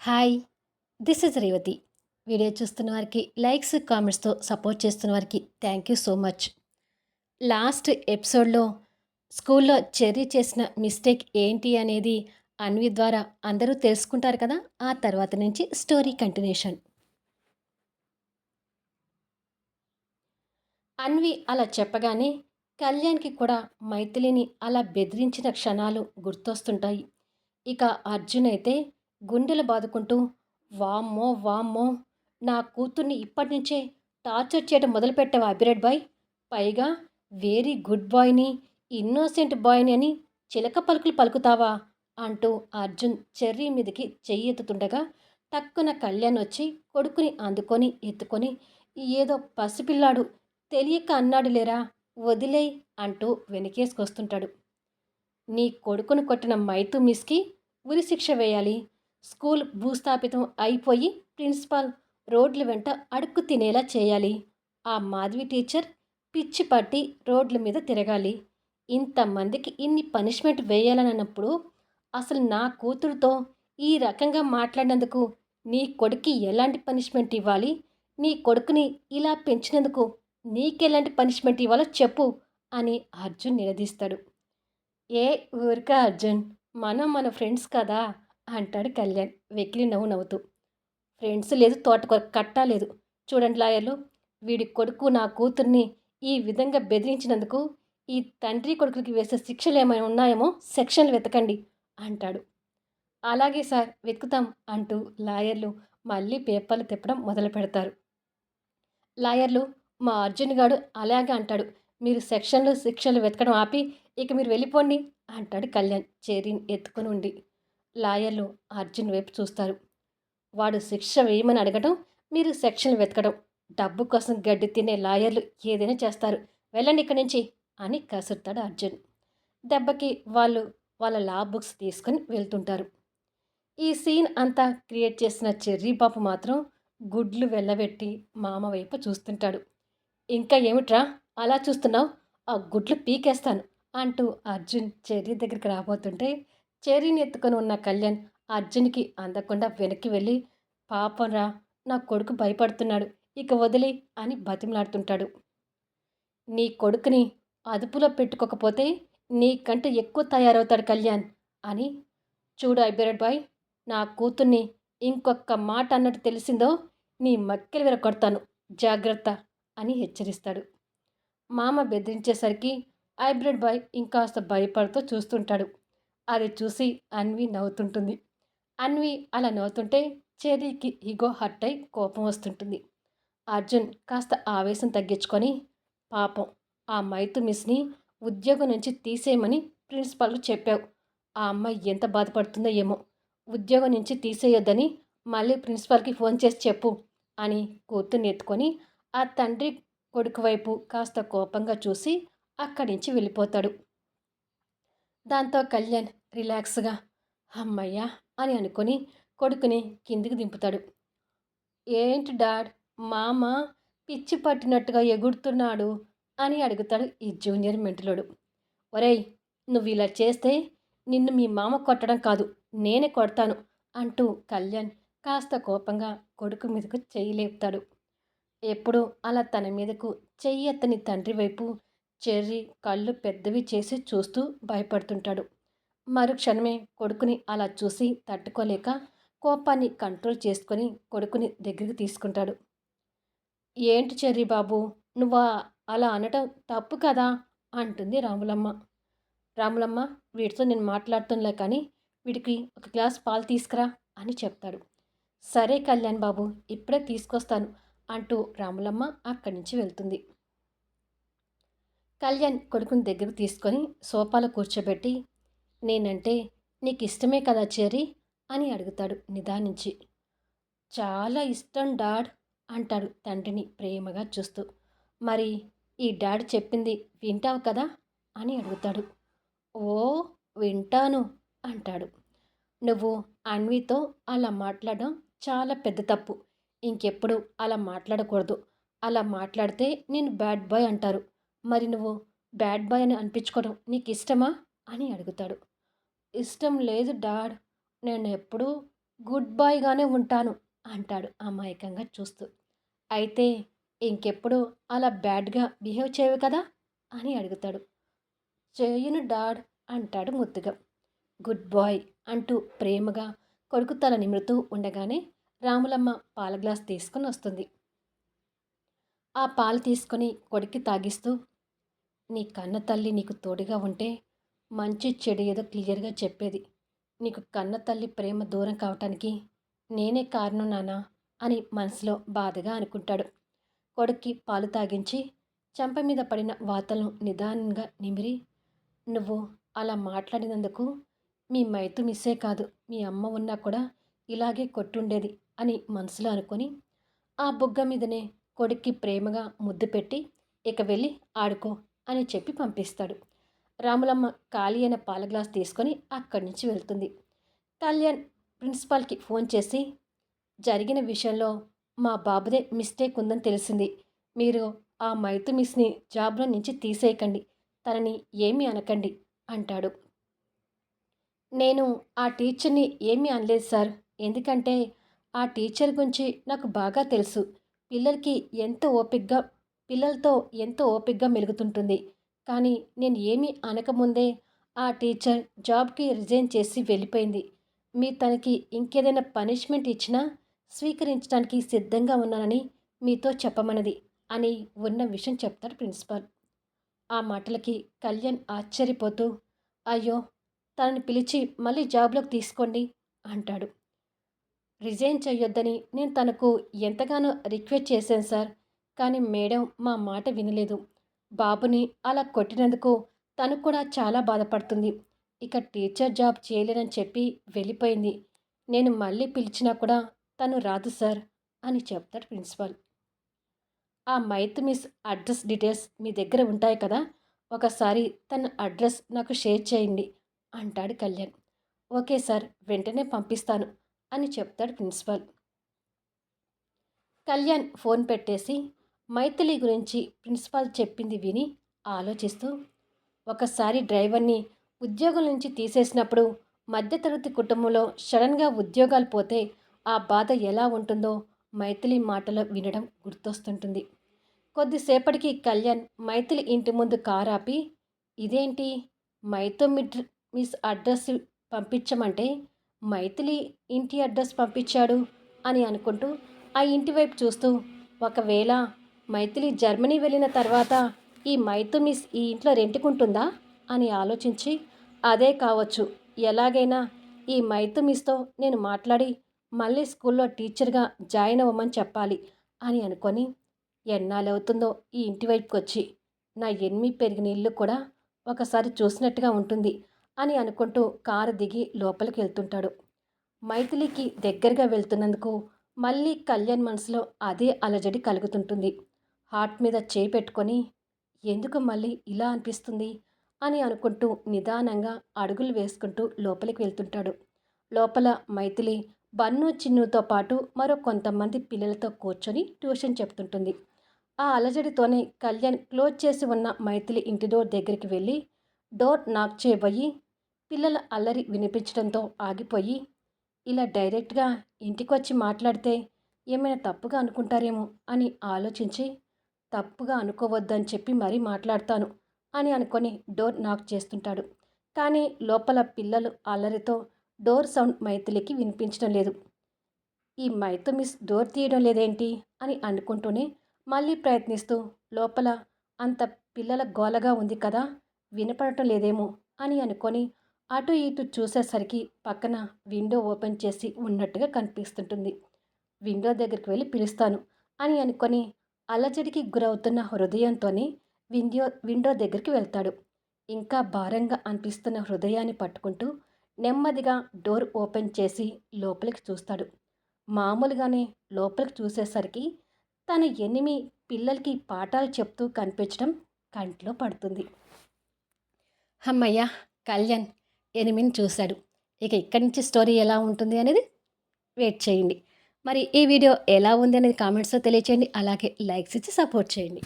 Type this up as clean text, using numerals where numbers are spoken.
Hi! This is Revathi. Video చూస్తున్న వారికి likes, కామెంట్స్‌తో support చేస్తున్న వారికి thank you so much. Last ఎపిసోడ్‌లో స్కూల్‌లో చెర్రీ చేసిన మిస్టేక్ ఏంటి అనేది అన్వి ద్వారా అందరూ తెలుసుకుంటారు కదా! ఆ తర్వాత నుంచి స్టోరీ కంటిన్యూషన్. అన్వి అలా చెప్పగానే కళ్యాణ్‌కి కూడా మైథిలిని అలా బెదిరించిన క్షణాలు గుర్తొస్తుంటాయి. ఇక అర్జున్ అయితే గుండెలు బాదుకుంటూ, వామ్మో! వామ్మో! నా కూతుర్ని ఇప్పటినుంచే టార్చర్ చేయడం మొదలుపెట్టావా అభిరెడ్ బాయ్? పైగా వెరీ గుడ్ బాయ్‌ని, ఇన్నోసెంట్ బాయ్‌ని అని చిలక పలుకులు పలుకుతావా? అంటూ అర్జున్ చెర్రీ మీదకి చెయ్యెత్తుతుండగా టక్కున కళ్యాణ్ వచ్చి కొడుకుని అందుకొని ఎత్తుకొని, ఏదో పసిపిల్లాడు తెలియక అన్నాడులేరా వదిలేయ్ అంటూ వెనకేసుకొస్తుంటాడు. నీ కొడుకును కొట్టిన మైతు మిస్‌కి ఉరిశిక్ష వేయాలి. స్కూల్ భూస్థాపితం అయిపోయి ప్రిన్సిపాల్ రోడ్ల వెంట అడుక్కు తినేలా చేయాలి. ఆ మాధవి టీచర్ పిచ్చి పట్టి రోడ్ల మీద తిరగాలి. ఇంతమందికి ఇన్ని పనిష్మెంట్ వేయాలనన్నప్పుడు అసలు నా కూతురుతో ఈ రకంగా మాట్లాడినందుకు నీ కొడుక్కి ఎలాంటి పనిష్మెంట్ ఇవ్వాలి? నీ కొడుకుని ఇలా పెంచినందుకు నీకెలాంటి పనిష్మెంట్ ఇవ్వాలో చెప్పు అని అర్జున్ నిలదీస్తాడు. ఏ ఊరికా అర్జున్, మనం మన ఫ్రెండ్స్ కదా అంటాడు కళ్యాణ్ వెకిలి నవ్వు నవ్వుతూ. ఫ్రెండ్స్ లేదు, తోటకూర కట్ట లేదు. చూడండి లాయర్లు, వీడి కొడుకు నా కూతుర్ని ఈ విధంగా బెదిరించినందుకు ఈ తండ్రి కొడుకులకి వేసే శిక్షలు ఏమైనా ఉన్నాయేమో సెక్షన్లు వెతకండి అంటాడు. అలాగే సార్, వెతుకుతాం అంటూ లాయర్లు మళ్ళీ పేపర్లు తిప్పడం మొదలు పెడతారు. లాయర్లు, మా అర్జున్ గాడు అలాగే అంటాడు. మీరు సెక్షన్లు శిక్షలు వెతకడం ఆపి ఇక మీరు వెళ్ళిపోండి అంటాడు కళ్యాణ్ చేరిని ఎత్తుకొని ఉండి. లాయర్లు అర్జున్ వైపు చూస్తారు. వాడు శిక్ష వేయమని అడగడం, మీరు సెక్షన్లు వెతకడం. డబ్బు కోసం గడ్డి తినే లాయర్లు ఏదైనా చేస్తారు. వెళ్ళండి ఇక్కడి నుంచి అని కసురుతాడు అర్జున్. దెబ్బకి వాళ్ళు వాళ్ళ లా బుక్స్ తీసుకొని వెళ్తుంటారు. ఈ సీన్ అంతా క్రియేట్ చేసిన చెర్రీ బాబు మాత్రం గుడ్లు వెళ్ళబెట్టి మామ వైపు చూస్తుంటాడు. ఇంకా ఏమిట్రా అలా చూస్తున్నావు? ఆ గుడ్లు పీకేస్తాను అంటూ అర్జున్ చెర్రీ దగ్గరికి రాబోతుంటే చెర్రీని ఎత్తుకొని ఉన్న కళ్యాణ్ అర్జున్కి అందకుండా వెనక్కి వెళ్ళి, పాపంరా, నా కొడుకు భయపడుతున్నాడు, ఇక వదిలే అని బతిమలాడుతుంటాడు. నీ కొడుకుని అదుపులో పెట్టుకోకపోతే నీకంటే ఎక్కువ తయారవుతాడు కళ్యాణ్ అని. చూడు ఐబిరెడ్ బాయ్, నా కూతుర్ని ఇంకొక్క మాట అన్నట్టు తెలిసిందో నీ మక్కెలు విరగొడతాను, జాగ్రత్త అని హెచ్చరిస్తాడు. మామ బెదిరించేసరికి హైబ్రిడ్ బాయ్ ఇంకాస్త భయపడుతూ చూస్తుంటాడు. అది చూసి అన్వి నవ్వుతుంటుంది. అన్వి అలా నవ్వుతుంటే చెర్రీకి ఈగో హర్ట్ అయి కోపం వస్తుంటుంది. అర్జున్ కాస్త ఆవేశం తగ్గించుకొని, పాపం ఆ మైతు మిస్ని ఉద్యోగం నుంచి తీసేయమని ప్రిన్సిపాల్కు చెప్పావు. ఆ అమ్మాయి ఎంత బాధపడుతుందో ఏమో. ఉద్యోగం నుంచి తీసేయొద్దని మళ్ళీ ప్రిన్సిపాల్కి ఫోన్ చేసి చెప్పు అని కూతుర్ని ఎత్తుకొని ఆ తండ్రి కొడుకు వైపు కాస్త కోపంగా చూసి అక్కడి నుంచి వెళ్ళిపోతాడు. దాంతో కళ్యాణ్ రిలాక్స్గా హమ్మయ్య అని అనుకొని కొడుకుని కిందికి దింపుతాడు. ఏంటి డాడ్, మామ పిచ్చి పట్టినట్టుగా ఎగురుతున్నాడు అని అడుగుతాడు ఈ జూనియర్ మెంటలోడు. ఒరేయ్, నువ్వు ఇలా చేస్తే నిన్ను మీ మామ కొట్టడం కాదు, నేనే కొడతాను అంటూ కళ్యాణ్ కాస్త కోపంగా కొడుకు మీదకు చెయ్యి లేపుతాడు. ఎప్పుడూ అలా తన మీదకు చెయ్యెత్తని తండ్రి వైపు చెర్రీ కళ్ళు పెద్దవి చేసి చూస్తూ భయపడుతుంటాడు. మరుక్షణమే కొడుకుని అలా చూసి తట్టుకోలేక కోపాన్ని కంట్రోల్ చేసుకొని కొడుకుని దగ్గరికి తీసుకుంటాడు. ఏంటి చెర్రీ బాబు, నువ్వు అలా అనటం తప్పు కదా అంటుంది రాములమ్మ. రాములమ్మ, వీడితో నేను మాట్లాడుతున్నా కానీ వీడికి ఒక గ్లాస్ పాలు తీసుకురా అని చెప్తాడు. సరే కళ్యాణ్ బాబు, ఇప్పుడే తీసుకొస్తాను అంటూ రాములమ్మ అక్కడి నుంచి వెళ్తుంది. కళ్యాణ్ కొడుకుని దగ్గరకు తీసుకొని సోఫాలో కూర్చోబెట్టి, నేనంటే నీకు ఇష్టమే కదా చెర్రీ అని అడుగుతాడు నిదానించి. చాలా ఇష్టం డాడ్ అంటాడు తండ్రిని ప్రేమగా చూస్తూ. మరి ఈ డాడ్ చెప్పింది వింటావు కదా అని అడుగుతాడు. ఓ, వింటాను అంటాడు. నువ్వు అన్వితో అలా మాట్లాడడం చాలా పెద్ద తప్పు. ఇంకెప్పుడు అలా మాట్లాడకూడదు. అలా మాట్లాడితే నేను బ్యాడ్ బాయ్ అంటారు. మరి నువ్వు బ్యాడ్ బాయ్ అని అనిపించుకోవడం నీకు ఇష్టమా అని అడుగుతాడు. ఇష్టం లేదు డాడ్, నేను ఎప్పుడూ గుడ్ బాయ్‌గానే ఉంటాను అంటాడు అమాయకంగా చూస్తూ. అయితే ఇంకెప్పుడు అలా బ్యాడ్‌గా బిహేవ్ చేయవు కదా అని అడుగుతాడు. చేయను డాడ్ అంటాడు ముద్దుగా. గుడ్ బాయ్ అంటూ ప్రేమగా కొడుకు తల నిమురుతూ ఉండగానే రాములమ్మ పాల గ్లాస్ తీసుకొని వస్తుంది. ఆ పాలు తీసుకొని కొడుక్కి తాగిస్తూ, నీ కన్న తల్లి నీకు తోడుగా ఉంటే మంచి చెడు ఏదో క్లియర్గా చెప్పేది. నీకు కన్న తల్లి ప్రేమ దూరం కావటానికి నేనే కారణం నానా అని మనసులో బాధగా అనుకుంటాడు. కొడుక్కి పాలు తాగించి చెంప మీద పడిన వాతలను నిదానంగా నిమిరి, నువ్వు అలా మాట్లాడినందుకు మీ మైతు మిస్సే కాదు, మీ అమ్మ ఉన్నా కూడా ఇలాగే కొట్టుండేది అని మనసులో అనుకొని ఆ బుగ్గ మీదనే కొడుక్కి ప్రేమగా ముద్దు పెట్టి, ఇక వెళ్ళి ఆడుకో అని చెప్పి పంపిస్తాడు. రాములమ్మ ఖాళీ అయిన పాల గ్లాస్ తీసుకొని అక్కడి నుంచి వెళ్తుంది. కళ్యాణ్ ప్రిన్సిపాల్కి ఫోన్ చేసి, జరిగిన విషయంలో మా బాబుదే మిస్టేక్ ఉందని తెలిసింది. మీరు ఆ మైతు మిస్ని జాబ్లో నుంచి తీసేయకండి, తనని ఏమీ అనకండి అంటాడు. నేను ఆ టీచర్ని ఏమీ అనలేదు సార్. ఎందుకంటే ఆ టీచర్ గురించి నాకు బాగా తెలుసు. పిల్లలకి ఎంతో ఓపికగా పిల్లలతో ఎంతో ఓపికగా మెలుగుతుంటుంది. కానీ నేను ఏమీ అనకముందే ఆ టీచర్ జాబ్కి రిజైన్ చేసి వెళ్ళిపోయింది. మీరు తనకి ఇంకేదైనా పనిష్మెంట్ ఇచ్చినా స్వీకరించడానికి సిద్ధంగా ఉన్నానని మీతో చెప్పమన్నది అని ఉన్న విషయం చెప్తాడు ప్రిన్సిపాల్. ఆ మాటలకి కళ్యాణ్ ఆశ్చర్యపోతూ, అయ్యో, తనని పిలిచి మళ్ళీ జాబ్లోకి తీసుకోండి అంటాడు. రిజైన్ చెయ్యొద్దని నేను తనకు ఎంతగానో రిక్వెస్ట్ చేశాను సార్. కానీ మేడం మా మాట వినలేదు. బాబుని అలా కొట్టినందుకు తను కూడా చాలా బాధపడుతుంది. ఇక టీచర్ జాబ్ చేయలేనని చెప్పి వెళ్ళిపోయింది. నేను మళ్ళీ పిలిచినా కూడా తను రాదు సార్ అని చెప్తాడు ప్రిన్సిపాల్. ఆ మైత్ మిస్ అడ్రస్ డీటెయిల్స్ మీ దగ్గర ఉంటాయి కదా, ఒకసారి తన అడ్రస్ నాకు షేర్ చేయండి అంటాడు కళ్యాణ్. ఓకే సార్, వెంటనే పంపిస్తాను అని చెప్తాడు ప్రిన్సిపాల్. కళ్యాణ్ ఫోన్ పెట్టేసి మైథిలి గురించి ప్రిన్సిపాల్ చెప్పింది విని ఆలోచిస్తూ, ఒకసారి డ్రైవర్ని ఉద్యోగం నుంచి తీసేసినప్పుడు మధ్యతరగతి కుటుంబంలో సడన్గా ఉద్యోగాలు పోతే ఆ బాధ ఎలా ఉంటుందో మైథిలి మాటలో వినడం గుర్తొస్తుంటుంది. కొద్దిసేపటికి కళ్యాణ్ మైథిలి ఇంటి ముందు కారు ఆపి, ఇదేంటి, మైతో మిస్ అడ్రస్ పంపించమంటే మైథిలి ఇంటి అడ్రస్ పంపించాడు అని అనుకుంటూ ఆ ఇంటి వైపు చూస్తూ, ఒకవేళ మైథిలి జర్మనీ వెళ్ళిన తర్వాత ఈ మైతు మిస్ ఈ ఇంట్లో రెంట్కుంటుందా అని ఆలోచించి, అదే కావచ్చు, ఎలాగైనా ఈ మైతు మిస్తో నేను మాట్లాడి మళ్ళీ స్కూల్లో టీచర్గా జాయిన్ అవ్వమని చెప్పాలి అని అనుకొని, ఎన్నాళ్ళవుతుందో ఈ ఇంటి వైపుకి వచ్చి, నా ఎనిమి పెరిగిన ఇల్లు కూడా ఒకసారి చూసినట్టుగా ఉంటుంది అని అనుకుంటూ కారు దిగి లోపలికి వెళ్తుంటాడు. మైథిలికి దగ్గరగా వెళ్తున్నందుకు మళ్ళీ కళ్యాణ్ మనసులో అదే అలజడి కలుగుతుంటుంది. హార్ట్ మీద చేయి పెట్టుకొని, ఎందుకు మళ్ళీ ఇలా అనిపిస్తుంది అని అనుకుంటూ నిదానంగా అడుగులు వేసుకుంటూ లోపలికి వెళ్తుంటాడు. లోపల మైథిలి బన్ను చిన్నుతో పాటు మరో కొంతమంది పిల్లలతో కూర్చొని ట్యూషన్ చెప్తుంటుంది. ఆ అలజడితోనే కళ్యాణ్ క్లోజ్ చేసి ఉన్న మైథిలి ఇంటి డోర్ దగ్గరికి వెళ్ళి డోర్ నాక్ చేయబోయి, పిల్లల అల్లరి వినిపించడంతో ఆగిపోయి, ఇలా డైరెక్ట్గా ఇంటికొచ్చి మాట్లాడితే ఏమైనా తప్పుగా అనుకుంటారేమో అని ఆలోచించి, తప్పుగా అనుకోవద్దని చెప్పి మరీ మాట్లాడతాను అని అనుకొని డోర్ నాక్ చేస్తుంటాడు. కానీ లోపల పిల్లలు అల్లరితో డోర్ సౌండ్ మైథిలికి వినిపించడం లేదు. ఈ మైతు మిస్ డోర్ తీయడం లేదేంటి అని అనుకుంటూనే మళ్ళీ ప్రయత్నిస్తూ, లోపల అంత పిల్లల గోలగా ఉంది కదా, వినపడటం లేదేమో అని అనుకొని అటు ఇటు చూసేసరికి పక్కన విండో ఓపెన్ చేసి ఉన్నట్టుగా కనిపిస్తుంటుంది. విండో దగ్గరికి వెళ్ళి పిలుస్తాను అని అనుకొని అలజడికి గురవుతున్న హృదయంతోనే విండో దగ్గరికి వెళ్తాడు. ఇంకా భారంగా అనిపిస్తున్న హృదయాన్ని పట్టుకుంటూ నెమ్మదిగా డోర్ ఓపెన్ చేసి లోపలికి చూస్తాడు. మామూలుగానే లోపలికి చూసేసరికి తన ఎనిమి పిల్లలకి పాఠాలు చెప్తూ కనిపించడం కంట్లో పడుతుంది. అమ్మయ్య, కళ్యాణ్ ఎనిమిని చూశాడు. ఇక ఇక్కడి నుంచి స్టోరీ ఎలా ఉంటుంది అనేది వెయిట్ చేయండి. మరి ఈ వీడియో ఎలా ఉంది అనేది కామెంట్స్లో తెలియచేయండి. అలాగే లైక్స్ ఇచ్చి సపోర్ట్ చేయండి.